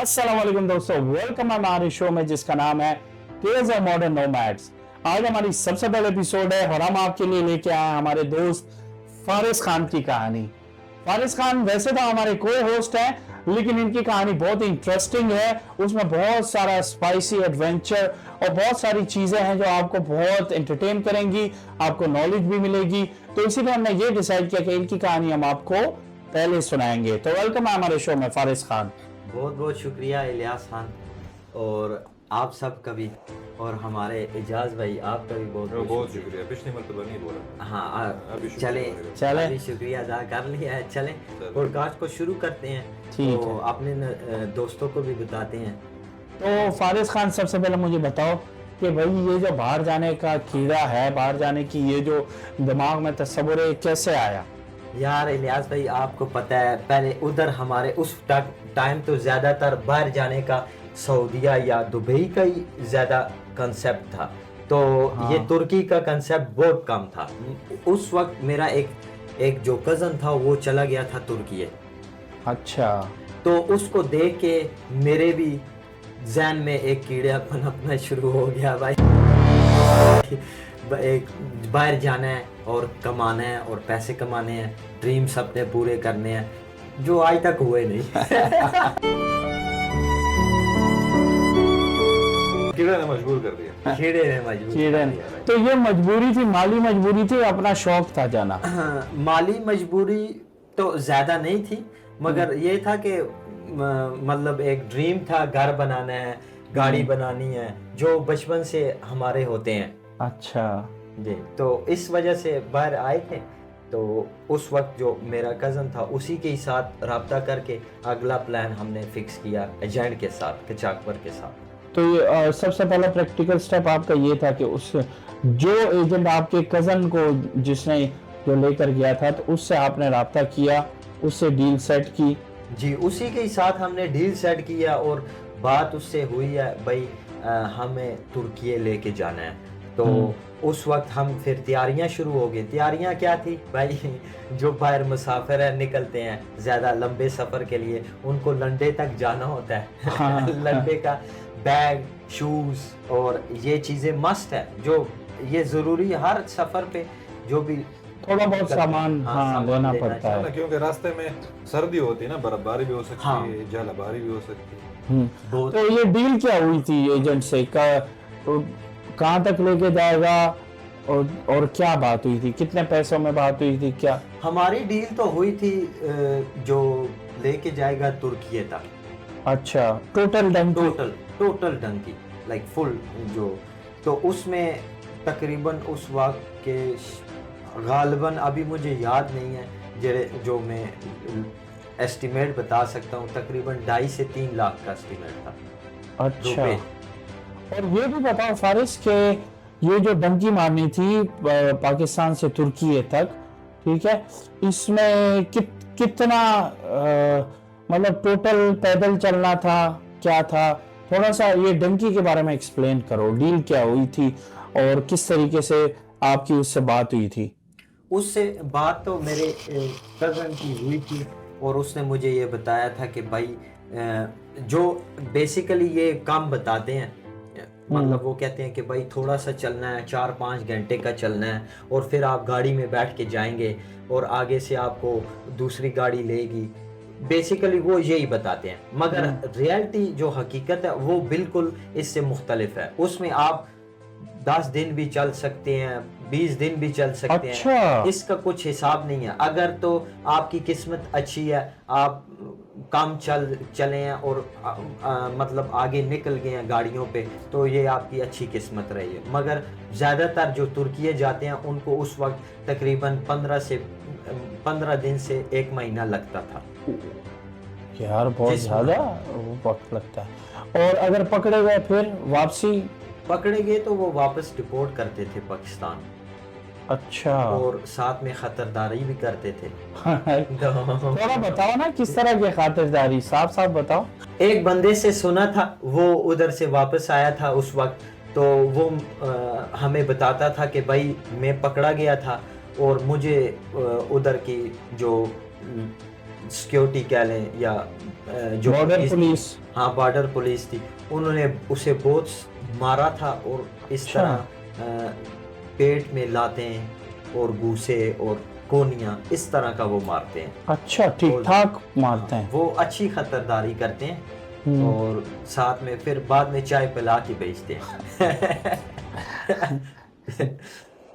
अस्सलाम वालेकुम दोस्तों, वेलकम हमारे शो में जिसका नाम है टेल्स ऑफ मॉडर्न नोमैड्स। आज हमारी सबसे पहले एपिसोड है और हम आपके लिए लेके आए हैं हमारे दोस्त फारिस खान की कहानी। फारिस खान वैसे तो हमारे को होस्ट है, लेकिन इनकी कहानी बहुत इंटरेस्टिंग है। उसमें बहुत सारा स्पाइसी एडवेंचर और बहुत सारी चीजें हैं जो आपको बहुत एंटरटेन करेंगी, आपको नॉलेज भी मिलेगी। तो इसीलिए हमने ये डिसाइड किया कि इनकी कहानी हम आपको पहले सुनाएंगे। तो वेलकम है हमारे शो में फारिस खान। बहुत बहुत शुक्रिया इलियास खान और आप सब का भी, और हमारे एजाज भाई आपका भी बहुत बहुत शुक्रिया। पिछली मरतबा नहीं बोला। हाँ अभी चले चले। अभी शुक्रिया अदा कर लिया है। चले पॉडकास्ट को शुरू करते हैं। ठीक तो है। अपने दोस्तों को भी बताते हैं। तो फारिस खान, सबसे पहले मुझे बताओ कि भाई ये जो बाहर जाने का कीड़ा है, बाहर जाने की ये जो दिमाग में तस्वुर है, कैसे आया? यार इलियास भाई, आपको पता है पहले उधर हमारे उस टाइम तो ज़्यादातर बाहर जाने का सऊदीया या दुबई का ही ज़्यादा कंसेप्ट था। तो हाँ। ये तुर्की का कंसेप्ट बहुत कम था। उस वक्त मेरा एक जो कज़न था वो चला गया था तुर्की। अच्छा। तो उसको देख के मेरे भी जहन में एक कीड़ापन अपना शुरू हो गया भाई। एक बाहर जाना है और कमाना है और पैसे कमाने हैं, ड्रीम्स अपने पूरे करने हैं, जो आज तक हुए नहीं। कीड़ा ने मजबूर कर दिया। कीड़े ने मजबूर कीड़े कर ने। दिया भाई। तो ये मजबूरी थी, माली मजबूरी थी, अपना शौक था जाना? हाँ, माली मजबूरी तो ज्यादा नहीं थी, मगर ये था कि मतलब एक ड्रीम था, घर बनाना है, गाड़ी बनानी है, जो बचपन से हमारे होते हैं। अच्छा जी, तो इस वजह से बाहर आए थे। तो उस वक्त जो मेरा कज़न था उसी के साथ रब्ता करके अगला प्लान हमने फिक्स किया एजेंट के साथ, कचाकवर के साथ। तो ये सबसे पहला प्रैक्टिकल स्टेप आपका ये था कि उस जो एजेंट आपके कजन को जिसने जो लेकर गया था, तो उससे आपने राब्ता किया, उससे डील सेट की? जी, उसी के साथ हमने डील सेट किया और बात उससे हुई है भाई हमें तुर्की लेके जाना है। तो उस वक्त हम फिर तैयारियां शुरू हो गई। तैयारियां क्या थी भाई? जो बाहर मुसाफिर है निकलते हैं ज़्यादा लंबे सफ़र के लिए, उनको लंडे तक जाना होता है। हाँ। लंडे का बैग, शूज़ और ये चीज़ें मस्ट है, जो ये ज़रूरी है हर सफ़र पे, जो भी थोड़ा बहुत सामान सामान लेना लेना पड़ता है। क्योंकि रास्ते में सर्दी होती है ना, बर्फबारी भी हो सकती हाँ। है, जलबारी भी हो सकती है। बहुत तो ये डील क्या हुई थी एजेंट से? कहाँ तक लेके जाएगा और क्या बात हुई थी? कितने पैसों में बात हुई थी? क्या हमारी डील तो हुई थी जो लेके जाएगा तुर्की तक। अच्छा, total dunki? Total dunki, like full जो। तो उसमें तकरीबन उस वक्त के गालिबन अभी मुझे याद नहीं है, जो मैं एस्टिमेट बता सकता हूँ, तकरीबन 2.5 से 3 लाख का एस्टिमेट था। अच्छा। रुपए। और ये भी बताओ फारिस के ये जो डंकी मारनी थी पाकिस्तान से तुर्की तक, ठीक है, इसमें कितना मतलब टोटल पैदल चलना था, क्या था? थोड़ा सा ये डंकी के बारे में एक्सप्लेन करो। डील क्या हुई थी और किस तरीके से आपकी उससे बात हुई थी? उससे बात तो मेरे कज़न की हुई थी और उसने मुझे ये बताया था कि भाई जो बेसिकली ये काम बताते हैं, मतलब वो कहते हैं कि भाई थोड़ा सा चलना है, 4-5 घंटे का चलना है, और फिर आप गाड़ी में बैठ के जाएंगे और आगे से आपको दूसरी गाड़ी लेगी। बेसिकली वो यही बताते हैं, मगर रियलिटी जो हकीकत है वो बिल्कुल इससे मुख्तलिफ है। उसमें आप 10 दिन भी चल सकते हैं, 20 दिन भी चल सकते अच्छा। हैं, इसका कुछ हिसाब नहीं है। अगर तो आपकी किस्मत अच्छी है, आप कम चले हैं और मतलब आगे निकल गए हैं गाड़ियों पे, तो ये आपकी अच्छी किस्मत रही है। मगर ज़्यादातर जो तुर्की जाते हैं उनको उस वक्त तकरीबन 15 दिन से 1 महीना लगता था। यार बहुत ज्यादा वक्त लगता है। और अगर पकड़े गए फिर वापसी? पकड़े गए तो वो वापस डिपोर्ट करते थे पाकिस्तान। अच्छा। और साथ में खतरदारी भी करते थे। थोड़ा बताओ ना किस तरह की खातिरदारी, साफ साफ बताओ। एक बंदे से सुना था, वो उधर से वापस आया था उस वक्त, तो वो हमें बताता था कि भाई मैं पकड़ा गया था और मुझे उधर की जो सिक्योरिटी कह लें या जो बॉर्डर पुलिस। हाँ बॉर्डर पुलिस थी, उन्होंने उसे बहुत मारा था और इस अच्छा। तरह पेट में लाते हैं और घूसे और कोनियां इस तरह का वो मारते हैं। अच्छा, ठीक ठाक मारते हैं। वो अच्छी खतरदारी करते हैं हम्म। और साथ में फिर बाद में चाय पिला के बेचते हैं।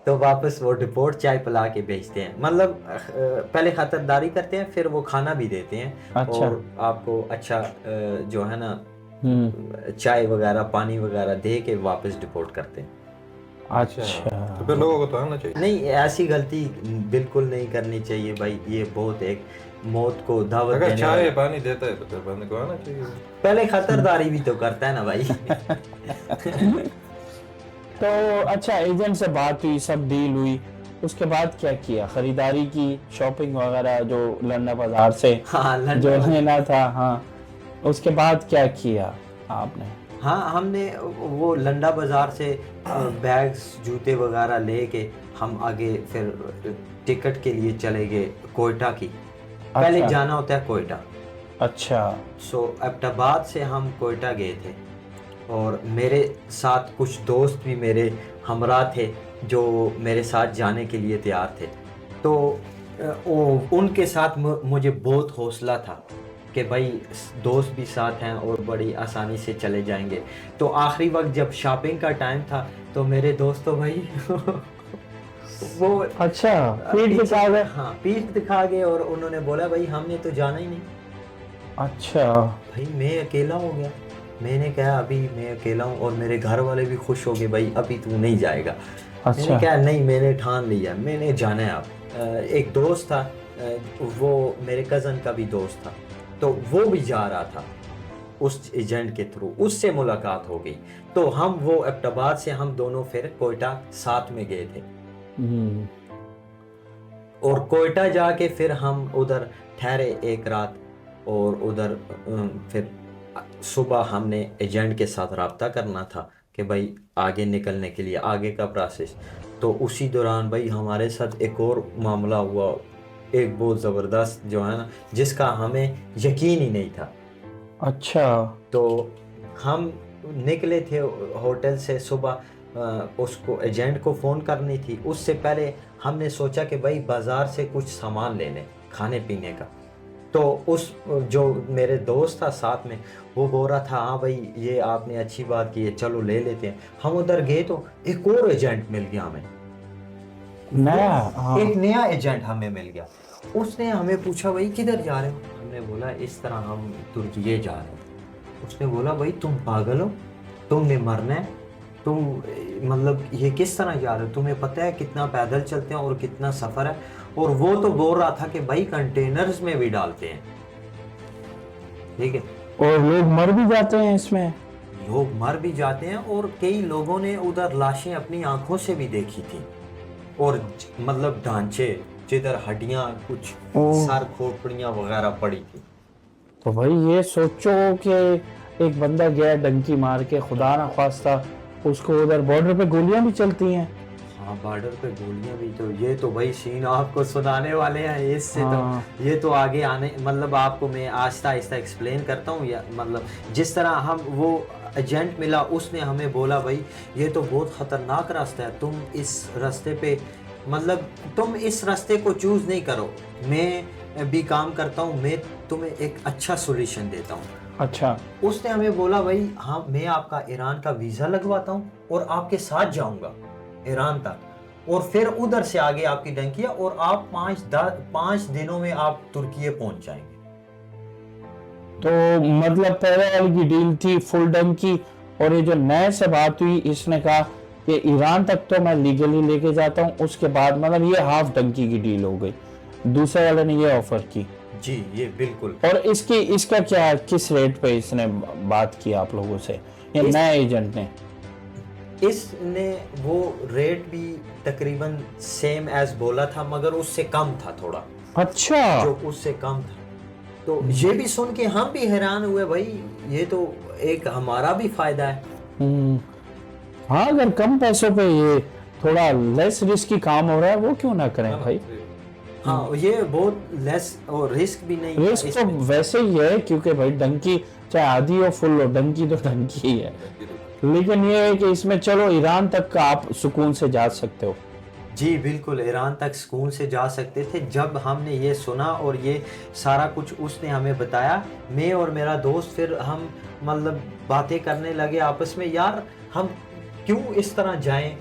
तो वापस वो डिपोर्ट चाय पिला के बेचते हैं, मतलब पहले खतरदारी करते हैं फिर वो खाना भी देते हैं। अच्छा। और आपको अच्छा जो है ना हम्म। चाय वगैरह पानी वगैरह दे के वापस डिपोर्ट करते हैं। अच्छा। तो फिर लोगों को तो आना चाहिए। नहीं, ऐसी गलती बिल्कुल नहीं करनी चाहिए भाई, ये बहुत एक मौत को दावत अगर देने चाय वाला। पानी देता है तो फिर बंदे को आना चाहिए। पहले खतरदारी भी तो करता है ना भाई। तो अच्छा, एजेंट से बात हुई, सब डील हुई, उसके बाद क्या किया? खरीदारी की, शॉपिंग वगैरह जो लंडा बाजार से हाँ जो लेना था, हाँ, उसके बाद क्या किया आपने? हाँ, हमने वो लंडा बाजार से बैग्स जूते वगैरह लेके हम आगे फिर टिकट के लिए चले गए कोयटा की। पहले अच्छा। जाना होता है कोयटा। अच्छा। सो एबटाबाद से हम कोयटा गए थे और मेरे साथ कुछ दोस्त भी मेरे हमरा थे जो मेरे साथ जाने के लिए तैयार थे। तो उनके साथ मुझे बहुत हौसला था कि भाई दोस्त भी साथ हैं और बड़ी आसानी से चले जाएंगे। तो आखिरी वक्त जब शॉपिंग का टाइम था तो मेरे दोस्तों भाई वो अच्छा, पीठ दिखा गए? हाँ, पीठ दिखा गए और उन्होंने बोला भाई हमने तो जाना ही नहीं। अच्छा। भाई मैं अकेला हो गया। मैंने कहा अभी मैं अकेला हूँ और मेरे घर वाले भी खुश हो गए, भाई अभी तू नहीं जाएगा। अच्छा। मैंने कहा नहीं, मैंने ठान लिया, मैंने जाना है। अब एक दोस्त था, वो मेरे कज़न का भी दोस्त था, तो वो भी जा रहा था उस एजेंट के थ्रू, उससे मुलाकात हो गई। तो हम वो एबटाबाद से हम दोनों फिर कोयटा साथ में गए थे। और कोयटा जाके फिर हम उधर ठहरे एक रात और उधर फिर सुबह हमने एजेंट के साथ रब्ता करना था कि भाई आगे निकलने के लिए आगे का प्रोसेस। तो उसी दौरान भाई हमारे साथ एक और मामला हुआ, एक बहुत ज़बरदस्त जो है ना, जिसका हमें यकीन ही नहीं था। अच्छा। तो हम निकले थे होटल से सुबह, उसको एजेंट को फ़ोन करनी थी। उससे पहले हमने सोचा कि भाई बाज़ार से कुछ सामान ले लें खाने पीने का। तो उस जो मेरे दोस्त था साथ में, वो बोल रहा था हाँ भाई ये आपने अच्छी बात की है, चलो ले लेते हैं। हम उधर गए तो एक और एजेंट मिल गया हमें, नया? हाँ। एक नया एजेंट हमें मिल गया। उसने हमें पूछा भाई किधर जा रहे हो? हमने बोला इस तरह हम तुर्की जा रहे हैं। उसने बोला भाई तुम पागल हो, तुमने मरना है, तुम मतलब ये किस तरह जा रहे हो? तुम्हें पता है कितना पैदल चलते हैं और कितना सफ़र है? और वो तो बोल रहा था कि भाई कंटेनर्स में भी डालते हैं, ठीक है, और लोग मर भी जाते हैं इसमें? लोग मर भी जाते हैं और कई लोगों ने उधर लाशें अपनी आंखों से भी देखी थी। और मतलब ढांचे जिधर हड्डियां कुछ सर खोपड़ियां वगैरह पड़ी थी। तो भाई ये सोचो कि एक बंदा गया डंकी मार के, खुदा ना ख्वास्ता उसको उधर बॉर्डर पे गोलियां भी चलती हैं। हाँ, बॉर्डर पे गोलियां भी, तो ये तो भाई सीन आपको सुनाने वाले हैं इससे। हाँ। तो ये तो आगे आने, मतलब आपको मैं आहिस्ता आहिस्ता एक्सप्लेन करता हूँ। या मतलब जिस तरह हम वो एजेंट मिला, उसने हमें बोला भाई ये तो बहुत ख़तरनाक रास्ता है, तुम इस रास्ते पे मतलब तुम इस रास्ते को चूज़ नहीं करो, मैं भी काम करता हूँ, मैं तुम्हें एक अच्छा सोल्यूशन देता हूँ। अच्छा। उसने हमें बोला भाई हाँ मैं आपका ईरान का वीज़ा लगवाता हूँ और आपके साथ जाऊँगा ईरान तक, और फिर उधर से आगे आपकी डंकिया, और आप 5 दिनों में आप तुर्की पहुंच जाएंगे। तो मतलब पहले वाली की डील थी फुल डंकी, और ये जो नए से बात हुई इसने कहा कि ईरान तक तो मैं लीगली लेके जाता हूँ, उसके बाद मतलब ये हाफ डंकी की डील हो गई। दूसरे वाले ने ये ऑफर की। जी ये बिल्कुल। और इसका क्या, किस रेट पे इसने बात की आप लोगों से, ये नए एजेंट ने? इसने वो रेट भी तकरीबन सेम एज बोला था, मगर उससे कम था थोड़ा। अच्छा। जो उससे कम था, तो ये भी सुन के हम भी हैरान हुए, भाई ये तो एक हमारा भी फायदा है। हाँ, अगर कम पैसों पे ये थोड़ा लेस रिस्की काम हो रहा है, वो क्यों ना करें भाई। हाँ ये बहुत लेस और रिस्क भी नहीं है रिस्क तो इसमें। वैसे ही है, क्योंकि भाई डंकी चाहे आधी हो फुल हो, डंकी तो डंकी ही है। लेकिन ये है कि इसमें चलो ईरान तक का आप सुकून से जा सकते हो। जी बिल्कुल, ईरान तक सुकून से जा सकते थे। जब हमने ये सुना और ये सारा कुछ उसने हमें बताया, मैं और मेरा दोस्त फिर हम मतलब बातें करने लगे आपस में, यार हम क्यों इस तरह जाएं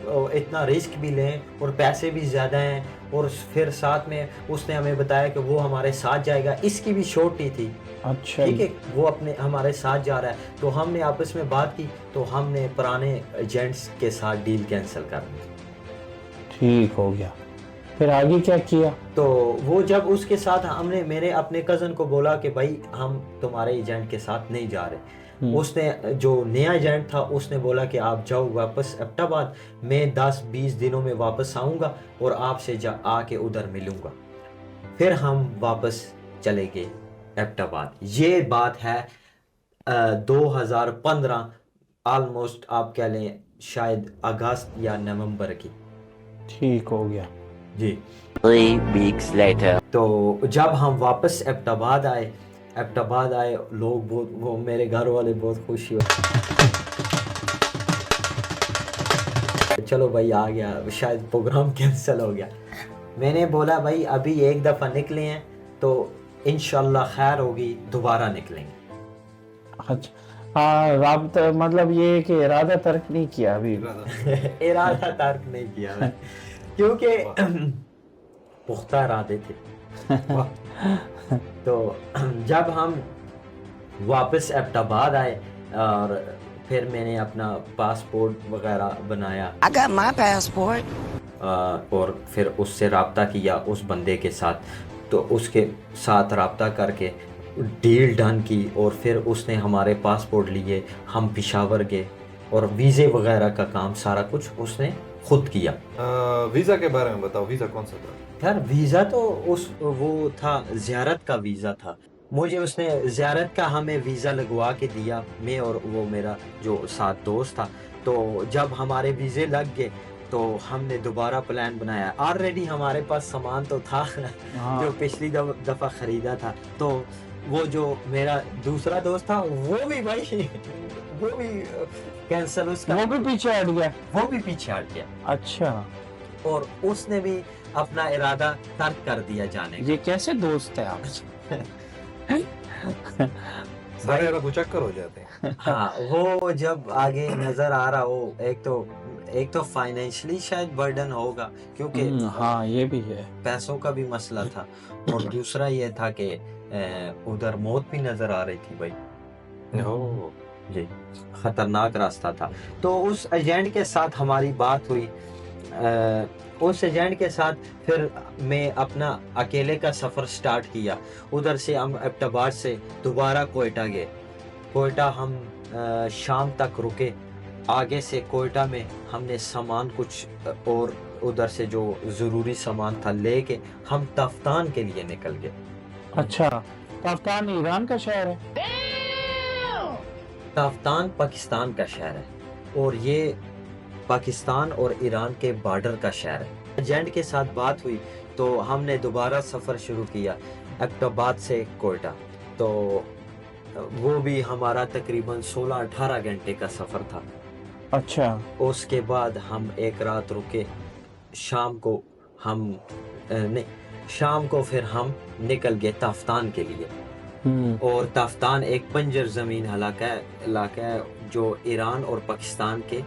और इतना रिस्क भी लें और पैसे भी ज़्यादा हैं, और फिर साथ में उसने हमें बताया कि वो हमारे साथ जाएगा, इसकी भी श्योरिटी थी। अच्छा ठीक है, वो अपने हमारे साथ जा रहा है, तो हमने आपस में बात की, तो हमने पुराने एजेंट्स के साथ डील कैंसिल कर दी। ठीक हो गया। फिर आगे क्या किया? तो वो जब उसके साथ मैंने अपने कज़न को बोला कि भाई हम तुम्हारे एजेंट के साथ नहीं जा रहे। उसने जो नया एजेंट था उसने बोला कि आप जाओ वापस एबटाबाद, मैं 10-20 दिनों में वापस आऊँगा और आपसे आके उधर मिलूँगा। फिर हम वापस चले गए एबटाबाद। ये बात है 2015 ऑलमोस्ट आप कह लें शायद अगस्त या नवंबर की। ठीक हो गया जी। 3 weeks later. तो जब हम वापस एबटाबाद आए लोग बहुत, वो मेरे घर वाले बहुत खुश हुए, चलो भाई आ गया, शायद प्रोग्राम कैंसिल हो गया। मैंने बोला भाई अभी एक दफ़ा निकले हैं तो इंशाल्लाह खैर होगी, दोबारा निकलेंगे। अच्छा। हाँ, राब्ता मतलब ये है कि इरादा तर्क नहीं किया अभी। इरादा तर्क नहीं किया मैं, क्योंकि पुख्ता इरादे थे। तो जब हम वापस एबटाबाद आए और फिर मैंने अपना पासपोर्ट वगैरह बनाया, I got my passport. और फिर उससे रब्ता किया उस बंदे के साथ, तो उसके साथ रब्ता करके डील डन की, और फिर उसने हमारे पासपोर्ट लिए, हम पेशावर गए और वीज़े वगैरह का काम सारा कुछ उसने खुद किया। वीजा के बारे में बताओ, वीजा कौन सा था? यार वीज़ा तो वो था, ज़ियारत का वीज़ा था। मुझे उसने ज़ियारत का हमें वीज़ा लगवा के दिया, मैं और वो मेरा जो साथ दोस्त था। तो जब हमारे वीज़े लग गए तो हमने दोबारा प्लान बनाया। ऑलरेडी हमारे पास सामान तो था हाँ। जो पिछली दफ़ा ख़रीदा था। तो वो जो मेरा दूसरा दोस्त था वो भी भाई वो भी कैंसिल, उसका वो भी पीछे हट गया। वो भी पीछे हट गया, अच्छा, और उसने भी अपना इरादा तर्क कर दिया जाने का। ये कैसे दोस्त है आप? सारे तो चक्कर हो जाते हैं। हाँ, वो जब आगे नजर आ रहा हो, एक तो फाइनेंशियली शायद बर्डन होगा, क्योंकि हाँ ये भी है। पैसों का भी मसला था, और दूसरा ये था कि उधर मौत भी नजर आ रही थी भाई। ओह, जी, खतरनाक रास्ता था। तो उस एजेंट के साथ हमारी बात हुई। उस एजेंट के साथ फिर मैं अपना अकेले का सफ़र स्टार्ट किया। उधर से हम एबटाबाद से दोबारा कोयटा गए। कोयटा हम शाम तक रुके। आगे से कोयटा में हमने सामान कुछ और उधर से जो ज़रूरी सामान था लेके हम तफ्तान के लिए निकल गए। अच्छा, तफ्तान ईरान का शहर है? तफ्तान पाकिस्तान का शहर है, और ये पाकिस्तान और ईरान के बॉर्डर का शहर है। एजेंट के साथ बात हुई तो हमने दोबारा सफ़र शुरू किया एबटाबाद से कोयटा। तो वो भी हमारा तकरीबन 16-18 घंटे का सफ़र था। अच्छा। उसके बाद हम एक रात रुके। शाम को फिर हम निकल गए तफ्तान के लिए। और तफ्तान एक बंजर ज़मीन इलाका है जो ईरान और पाकिस्तान के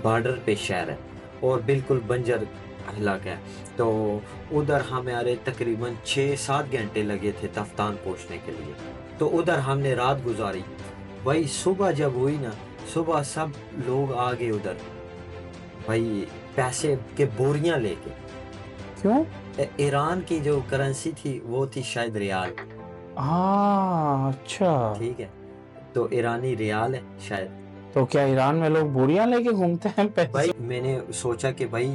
बॉर्डर पे शहर है, और बिल्कुल बंजर इलाका है। तो उधर हमारे तकरीबन 6-7 घंटे लगे थे तफ्तान पहुंचने के लिए। तो उधर हमने रात गुजारी। भाई सुबह जब हुई ना, सुबह सब लोग आ गए उधर भाई, पैसे के बोरियां लेके। क्यों? ईरान की जो करेंसी थी वो थी शायद रियाल। हाँ, अच्छा। ठीक है, तो ईरानी रियाल है शायद। तो क्या ईरान में लोग बोरियां लेके घूमते हैं पैसे? भाई मैंने सोचा कि भाई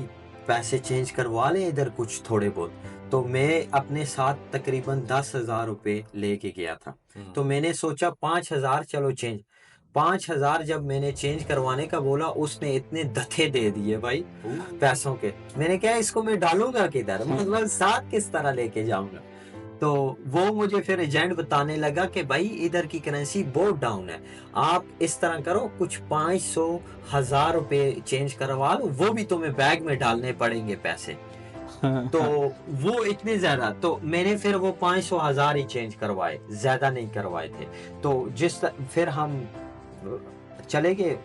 पैसे चेंज करवा लें इधर कुछ थोड़े बहुत। तो मैं अपने साथ तकरीबन 10,000 रुपये लेके गया था। तो मैंने सोचा 5,000 चलो चेंज। 5,000 जब मैंने चेंज करवाने का बोला, उसने इतने धथे दे दिए भाई पैसों के। मैंने कहा इसको मैं डालूंगा किधर, मतलब साथ किस तरह लेके जाऊंगा। तो वो मुझे फिर एजेंट बताने लगा कि भाई इधर की करेंसी बहुत डाउन है, आप इस तरह करो कुछ 500,000 रुपए चेंज करवा लो, वो भी तुम्हें बैग में डालने पड़ेंगे पैसे। तो वो इतने ज्यादा, तो मैंने फिर वो 500,000 ही चेंज करवाए, ज्यादा नहीं करवाए थे। तो फिर हम चले गए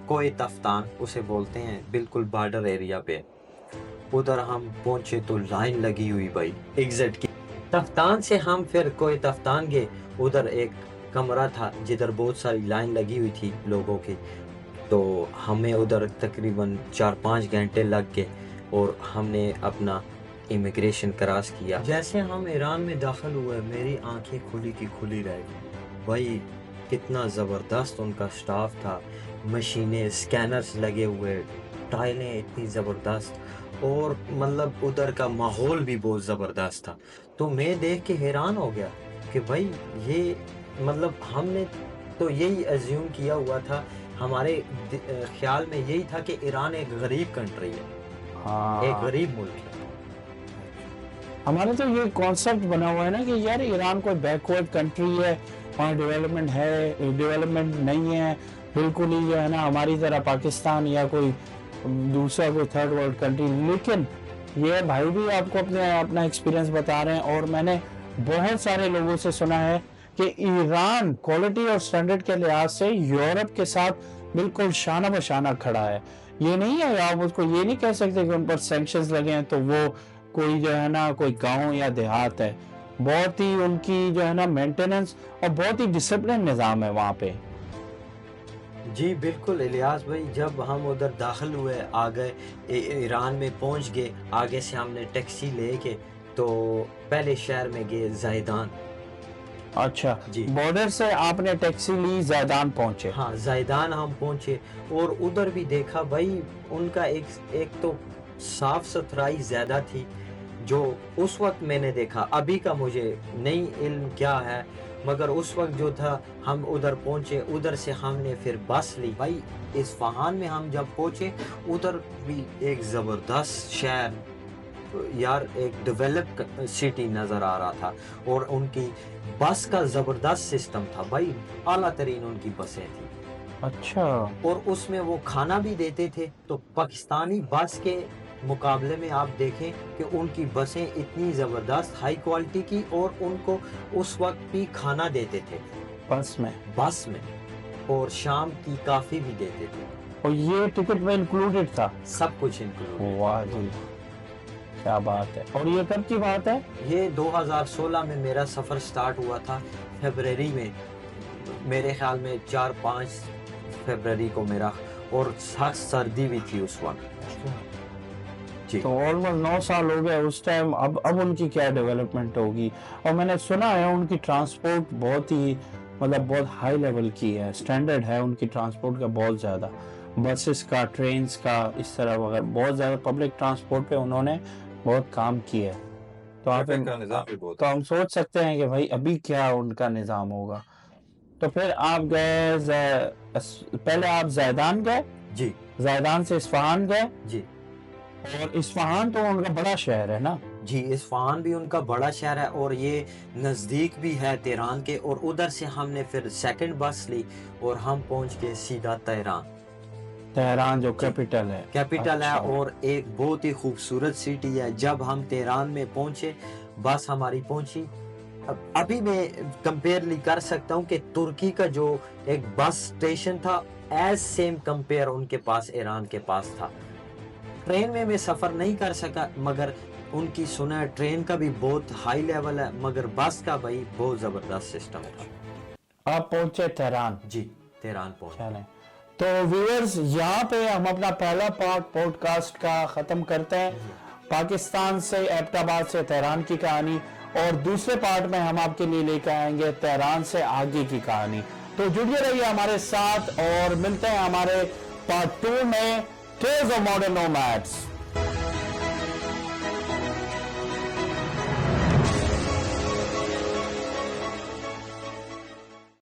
कोएत अफ्तान उसे बोलते हैं, बिल्कुल बॉर्डर एरिया पे। उधर हम पहुंचे तो लाइन लगी हुई भाई एग्जिट की। तफ्तान से हम फिर कोएत अफ्तान गए, उधर एक कमरा था जिधर बहुत सारी लाइन लगी हुई थी लोगों की। तो हमें उधर तकरीबन 4-5 घंटे लग गए और हमने अपना इमिग्रेशन क्रॉस किया। जैसे हम ईरान में दाखिल हुए, मेरी आंखें खुली की खुली रह गई भाई, कितना ज़बरदस्त उनका स्टाफ था, मशीनें, स्कैनर्स लगे हुए, टाइलें इतनी ज़बरदस्त, और मतलब उधर का माहौल भी बहुत ज़बरदस्त था। तो मैं देख के हैरान हो गया कि भाई ये मतलब हमने तो यही अज्यूम किया हुआ था, हमारे ख्याल में यही था कि ईरान एक गरीब कंट्री है, एक गरीब मुल्क है। हमारे तो ये कॉन्सेप्ट बना हुआ है ना कि यार ईरान कोई बैकवर्ड कंट्री है, वहाँ डेवलपमेंट है, डेवलपमेंट नहीं है बिल्कुल ही, जो है ना हमारी तरह पाकिस्तान या कोई दूसरा कोई थर्ड वर्ल्ड कंट्री। लेकिन ये भाई भी आपको अपना एक्सपीरियंस बता रहे हैं, और मैंने बहुत सारे लोगों से सुना है कि ईरान क्वालिटी और स्टैंडर्ड के लिहाज से यूरोप के साथ बिल्कुल शाना बशाना खड़ा है। ये नहीं है, आप उसको ये नहीं कह सकते कि उन पर सैंक्शंस लगे हैं तो वो कोई जो है ना कोई गांव या देहात है। बहुत ही उनकी जो है ना मेंटेनेंस और बहुत ही डिसिप्लिन निज़ाम है वहाँ पे। जी बिल्कुल इलियास भाई, जब हम उधर दाखिल हुए, आ गए ईरान में पहुंच गए, आगे से हमने टैक्सी लेके तो पहले शहर में गए ज़ैदान। अच्छा जी, बॉर्डर से आपने टैक्सी ली, ज़ैदान पहुंचे? हाँ ज़ैदान हम पहुंचे, और उधर भी देखा भाई उनका एक तो साफ सुथराई ज़्यादा थी जो उस वक्त मैंने देखा। अभी का मुझे नहीं इल्म क्या है, मगर उस वक्त जो था, हम उधर पहुंचे, उधर से हमने फिर बस ली भाई। इस्फहान में हम जब पहुंचे, उधर भी एक ज़बरदस्त शहर यार, एक डेवलप सिटी नज़र आ रहा था, और उनकी बस का ज़बरदस्त सिस्टम था भाई, आला तरीन उनकी बसें थी। अच्छा, और उसमें वो खाना भी देते थे। तो पाकिस्तानी बस के मुकाबले में आप देखें कि उनकी बसें इतनी ज़बरदस्त हाई क्वालिटी की, और उनको उस वक्त भी खाना देते थे बस में, और शाम की काफ़ी भी देते थे। और ये टिकट में इंक्लूडेड था? सब कुछ इंक्लूड। वाह जी, क्या बात है। और ये कब की बात है? ये 2016 में मेरा सफ़र स्टार्ट हुआ था, फरवरी में, मेरे ख्याल में 4-5 फरवरी को मेरा, और सख्त सर्दी भी थी उस वक्त। जी। तो ऑलमोस्ट 9 साल हो गए उस टाइम। अब उनकी क्या डेवलपमेंट होगी? और मैंने सुना है उनकी ट्रांसपोर्ट बहुत ही मतलब बहुत हाई लेवल की है, स्टैंडर्ड है उनकी ट्रांसपोर्ट का बहुत ज़्यादा, बसेस का, ट्रेन्स का, इस तरह वगैरह बहुत ज़्यादा पब्लिक ट्रांसपोर्ट पे उन्होंने बहुत काम किया है। तो आप ट्रैफिक का निज़ाम भी बहुत तो हम सोच सकते हैं कि भाई अभी क्या उनका निज़ाम होगा। तो फिर आप गए, पहले आप ज़ैदान गए? जी। ज़ैदान से इस्फहान गए? जी। और इस्फहान तो उनका बड़ा शहर है ना? जी, इस्फहान भी उनका बड़ा शहर है, और ये नज़दीक भी है तेहरान के। और उधर से हमने फिर सेकंड बस ली और हम पहुंच गए सीधा तेहरान जो कैपिटल है। अच्छा। है, और एक बहुत ही खूबसूरत सिटी है। जब हम तेहरान में पहुंचे, बस हमारी पहुंची, अभी मैं कंपेयर कर सकता हूं कि तुर्की का जो एक बस स्टेशन था, एज सेम कंपेयर उनके पास ईरान के पास था। ट्रेन में मैं सफ़र नहीं कर सका, मगर उनकी सुना है ट्रेन का भी बहुत हाई लेवल है, मगर बस का भाई बहुत ज़बरदस्त सिस्टम था। आप पहुंचे तेहरान? जी, तेहरान पहुंचे। तो व्यूअर्स, यहाँ पे हम अपना पहला पार्ट पॉडकास्ट का ख़त्म करते हैं, पाकिस्तान से, एबटाबाद से तेहरान की कहानी, और दूसरे पार्ट में हम आपके लिए लेकर आएंगे तेहरान से आगे की कहानी। तो जुड़िए रहिए हमारे साथ, और मिलते हैं हमारे पार्ट 2 में, टेल्स ऑफ मॉडर्न नोमैड्स।